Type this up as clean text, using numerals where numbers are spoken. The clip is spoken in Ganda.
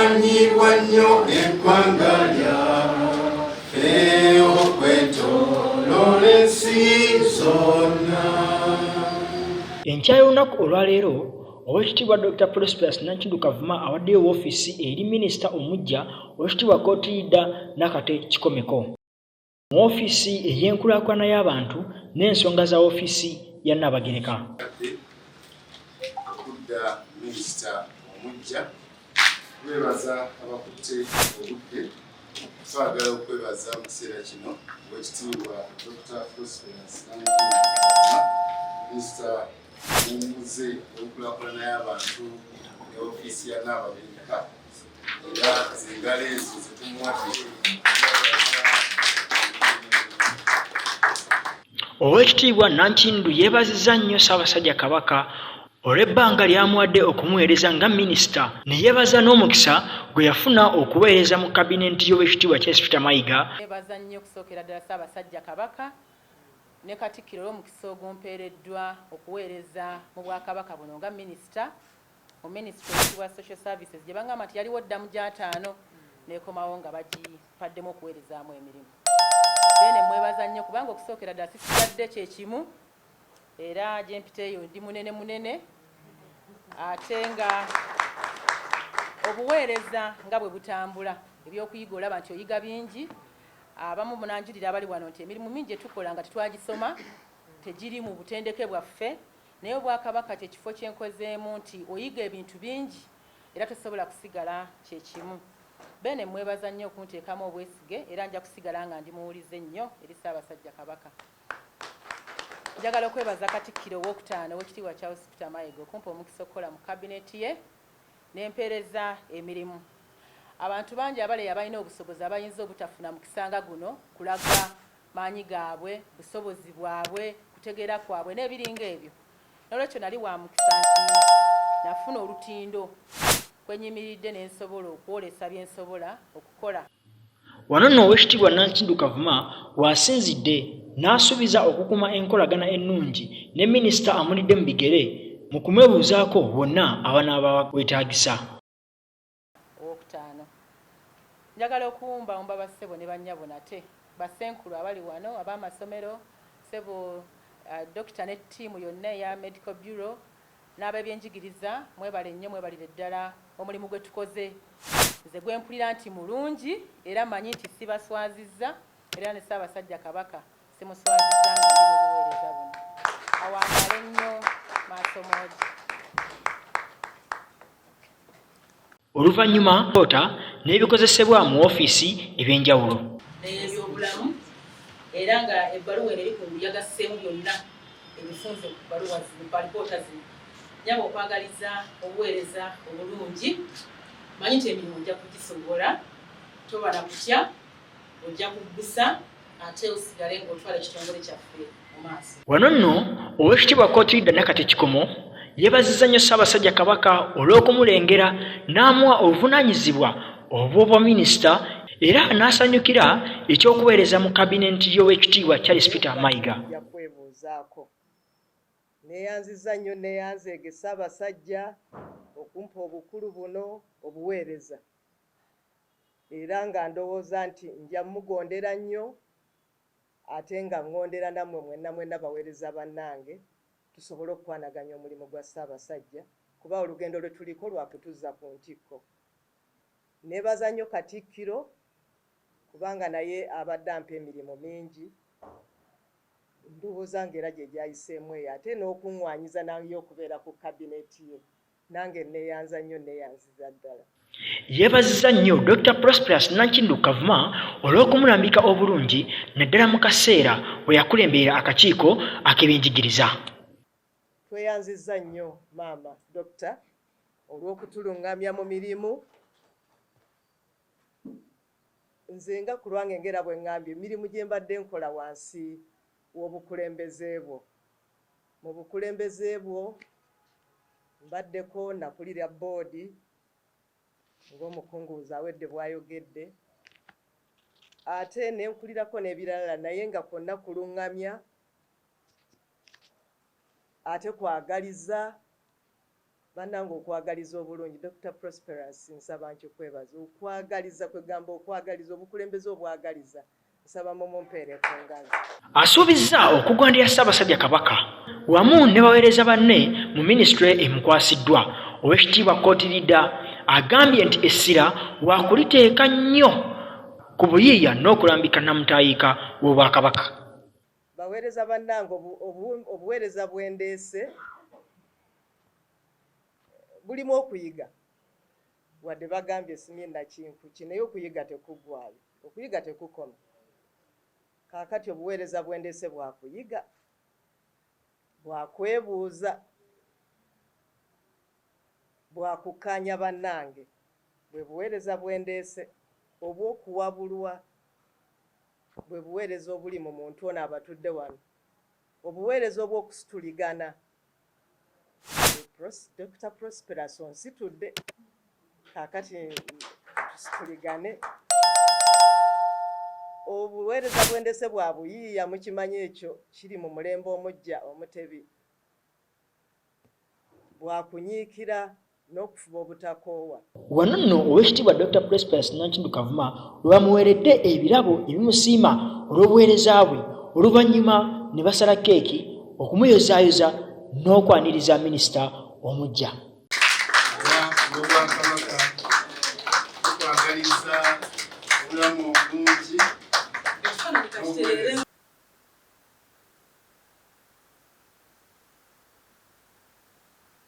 manyibwa nnyo eggwanga lyaffe okwetooloola ensi zonna. Enkya y'olunaku olwaleero Oweekitiibwa Dr. Prosperous Nankindu Kavuma awaddeyo woofiisi eri Minisita omuggya Oweekitiibwa Kootiyidde Nakate Kikomeko mu woofiisi ey'enkulaakulana y'abantu n'ensonga za woofiisi ya Nnaabagereka. Okudda Minisita omuggya kwebaza abakutte obudde, twagala okwebaza mu kiseera kino Oweekitiibwa Dr. Prosperous Nankindu Kavuma, Minisita omumbuze w'enkulaakulana y'abantu ne woofiisi ya Nnaabagereka, era zingalo ezo zetumuwadde. Oweekitiibwa Nankindu yeebazizza nnyo Ssaabasajja Kabaka olw'ebbanga ly'amuwadde okumuweereza nga minisita, ne yeebaza n'omukisa gwe yafuna okuweereza mu kabineeti y'Oweekitiibwa Charles Peter Mayiga. Yeebaza nnyo okusookera ddala Ssaabasajja Kabaka ne Katikkiro olw'omukisa ogumpeereddwa okuweereza mu Bwakabaka buno nga minisita mu Minisita wa Social Services gye bangamba nti yaliwo dda mu gy'ataano n'ekomawo nga bagipaddemu okuweerezaamu emirimu. Bene mwebaza nnyo kubanga okusookera ddala sisigadde kye kimu era gye mpiteeyo ndi munene ate nga obuweereza nga bwe butambula ebyokuyiga olaba nti oyiga bingi. Abamu munanjulira abali wano nti emirimu mingi etukola nga tetwagisoma tegiri mu butendeke bwaffe, naye Obwakabaka kye kifo kyenkozeemu nti oyiga ebintu bingi era tosobola kusigala kye kimu. Bene mwebaza nnyo okunteekamu obwesige era nja kusigala nga ndi muwulize nnyo eri Ssaabasajja Kabaka. Njagala okwebaza Katikkiro owookutaano Oweekitiibwa Charles Peter Mayiga okumpa omukisa okukola mu kabineeti ye n'empeereza emirimu. Abantu bangi abaleya balina obusobozi abayinza obutafuna mu kisanga guno kulaga maanyi gaabwe, busobozi bwabwe, kutegeera kwabwe n'ebiringa ebyo. N'olwekyo nali wa mukisa nti nafuna olutindo kwenyimiridde n'ensobola okwolesa bye nsobola okukola. Wano nno Oweekitiibwa Nankindu Kavuma waasinzidde n'asuubiza okukuuma enkolagana ennungi ne minisita amulidde mu bigere mu kumwebuuzaako bonna abanaaba weetaagisa. Owookutaano njagala okuwumba bassebo ne bannyabo nate bassenkulu abali wano ab'amasomero ssebo dokita ne ttiimu yonna eya Medical Bureau n'ab'ebyenjigiriza mwebale nnyo, mwebalire ddala omulimu gwe tukoze. Nze gwe mpulira nti mulungi era manyi nti sibaswazizza era ne Ssaabasajja Kabaka simuswazizza nga ndi mu buweereza buno. Awangale nnyo maaso moogi. Oluvannyuma koota n'ebikozesebwa mu woofiisi eby'enjawulo n'ebyobulamu era nga ebbaluwa eno eri ku yagasseemu byonna ebifunze ku bbaluwa zino alipoota zino. Nyaba okwagaliza obuweereza obulungi, manyi nti emirimu ojja kugisobola, tobala kutya, ojja kuggusa ate osigale ng'otwala ekitongole kyaffe mu maaso. Wano nno Oweekitiibwa Kootiyidde Nakate Kikomo yeebazizza nnyo Ssaabasajja Kabaka olw'okumulengera n'amuwa obuvunaanyizibwa obw'obwaminisita era n'asanyukira ekyokuweereza mu kabineeti y'Oweekitiibwa Charles Peter Mayiga. Neeyanziza nnyo neeyanzeege Ssaabasajja okumpa obukulu buno obuweereza era nga ndowooza nti nja mugondera nnyo ate nga ngondera nammwe mwenna baweereza bannange tusobole okukwanaganya omulimu gwa Ssaabasajja kuba olugendo lwe tuliko lwakutuzza ku ntikko. Neebaza nnyo Katikkiro kubanga naye abadde ampa emirimu mingi, ndowooza ng'era gye gyayiseemu eyo ate n'okuŋŋwanyiza naye okubeera ku kabineeti ye nange neeyanza nnyo neeyanziza ddala. Yeebazizza nnyo Dr. Prosperous Nankindu Kavuma olw'okumulambika obulungi naddala mu kaseera we yakulemberera akakiiko ak'ebyenjigiriza. Tweyanzizza nnyo maama Dokita olw'okutulungamya mu mirimu. Nze nga ku lwange ngera bwe ŋŋambye emirimu gye mbadde nkola wansi w'obukulembeze bwo. Mu bukulembeze bwo mbaddeko nakulira boodi ng'omukunguuzi awedde bw'ayogedde, ate ne nkulirako n'ebirala naye nga kwonna kuluŋŋamya ate kwagaliza bannange okwagaliza obulungi. Dr. Prosperous nsaba nkikwebaza. Okwagaliza kwegamba okwagaliza obukulembeze obwagaliza. Nsaba mumumpeere ku ngazi. Asuubizza okugondera Ssaabasajja Kabaka wamu ne baweereza banne mu minisitule emukwasiddwa. Oweekitiibwa Kootirida agambye nti essira waakuliteeka nnyo ku buyiiya n'okulambika namutayiika w'Obwakabaka. Baweereza bannange obuweereza bwendeese bulimu okuyiga. Wadde bagambye siminda kinku naye okuyiga tekuggwaayo, okuyiga tekukoma. Kaakati obuweereza bwendeese bwakuyiga, bwakwebuuza, bwakukkaanya bannange. Bwe buweereza bwendeese obw'okuwabulwa, bwe buweereza obuli mu muntu ono abatudde wano, obuweereza obw'okusituligana. Dr. Prosperous onsitudde, kaakati tusituligane. Obuweereza bwendeese bwa buyiiya, mukimanyi ekyo kiri mu mulembe omuggya omutebi. Bwakunyiikira n'okufuba obutakoowa. Wano nno Oweekitiibwa Dr. Prosperous Nankindu Kavuma lwe bamuweeredde ebirabo ebimusiima olw'obuweereza bwe, oluvannyuma ne basala keeki okumuyozaayoza n'okwaniriza minisita omuggya. Obwakabaka tukwagaliza obulamu obulungi